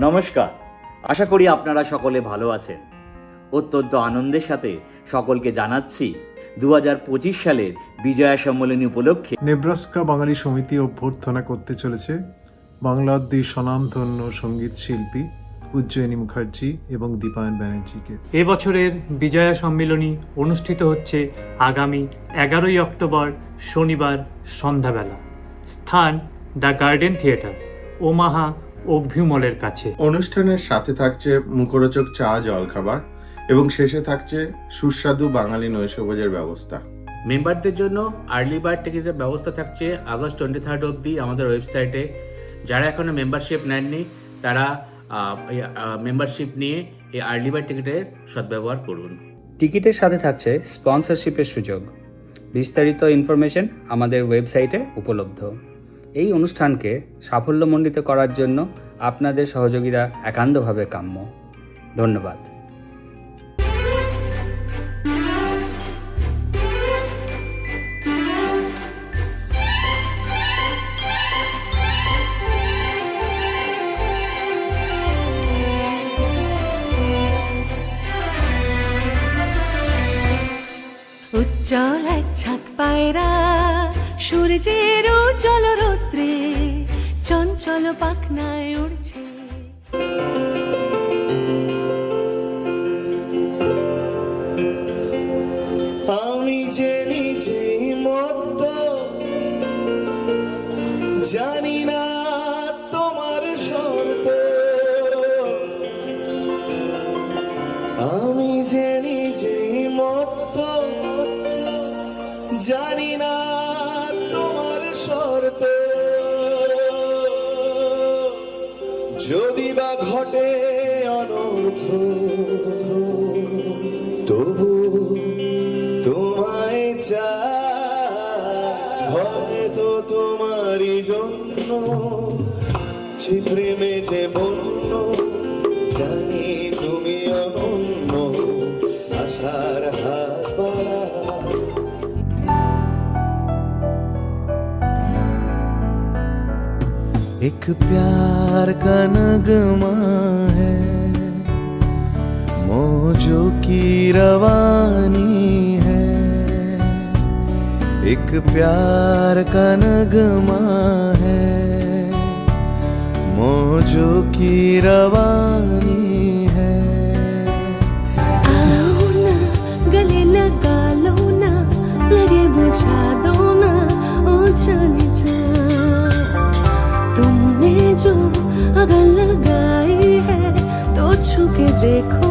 নমস্কার, আশা করি আপনারা সকলে ভালো আছেন। অত্যন্ত আনন্দের সাথে সকলকে জানাচ্ছি 2025 সালের বিজয়া সম্মেলনী উপলক্ষে নেব্রাস্কা বাঙালি সমিতি অভ্যর্থনা করতে চলেছে বাংলার দুই স্বনামধন্য সঙ্গীত শিল্পী উজ্জয়িনী মুখার্জি এবং দীপায়ন ব্যানার্জিকে। এবছরের বিজয়া সম্মিলনী অনুষ্ঠিত হচ্ছে আগামী 11ই অক্টোবর শনিবার সন্ধ্যাবেলা। স্থান দ্য গার্ডেন থিয়েটার, ওমাহা ওকভিউ মলের কাছে। অনুষ্ঠানের সাথে থাকছে মুখরোচক চা জলখাবার এবং শেষে থাকছে সুস্বাদু বাঙালি নৈশভোজের ব্যবস্থা। মেম্বারদের জন্য আর্লি বার্ড টিকিটের ব্যবস্থা থাকছে আগস্ট 23 অবধি আমাদের ওয়েবসাইটে। যারা এখনো মেম্বারশিপ নেননি তারা মেম্বারশিপ নিয়ে এই আর্লি বার্ড টিকিটের সদ্ব্যবহার করুন। টিকিটের সাথে থাকছে স্পন্সরশিপের সুযোগ। বিস্তারিত ইনফরমেশন আমাদের ওয়েবসাইটে উপলব্ধ। এই অনুষ্ঠানকে সাফল্যমণ্ডিত করার জন্য আপনাদের সহযোগিতা একান্তভাবে কাম্য। ধন্যবাদ। উজ্জ্বল এক ছাদ পায়রা সূর্যের উজ্জ্বল রৌদ্রে চঞ্চল পাখনায় উড়ছে। আমি যে নিজেই মত্ত, জানি না তোমার শর্ত। আমি যে নিজেই মত্ত, জানি না তোমার শর্ত। যদি বা ঘটে অনর্থ, তবু তোমায় চাই। হয়তো তোমারই জন্য প্রেমে যে বন্য, জানি তুমি অনন্য আশার হাত বাড়া। एक प्यार का नगमा है, मौजों की रवानी है। एक प्यार का नगमा है, मौजों की रवानी है। आओ ना गले लगा लो ना, लगे बुझा दो ना, ओ जाने जा। तुमने जो अगर लगाई है तो छू के देखो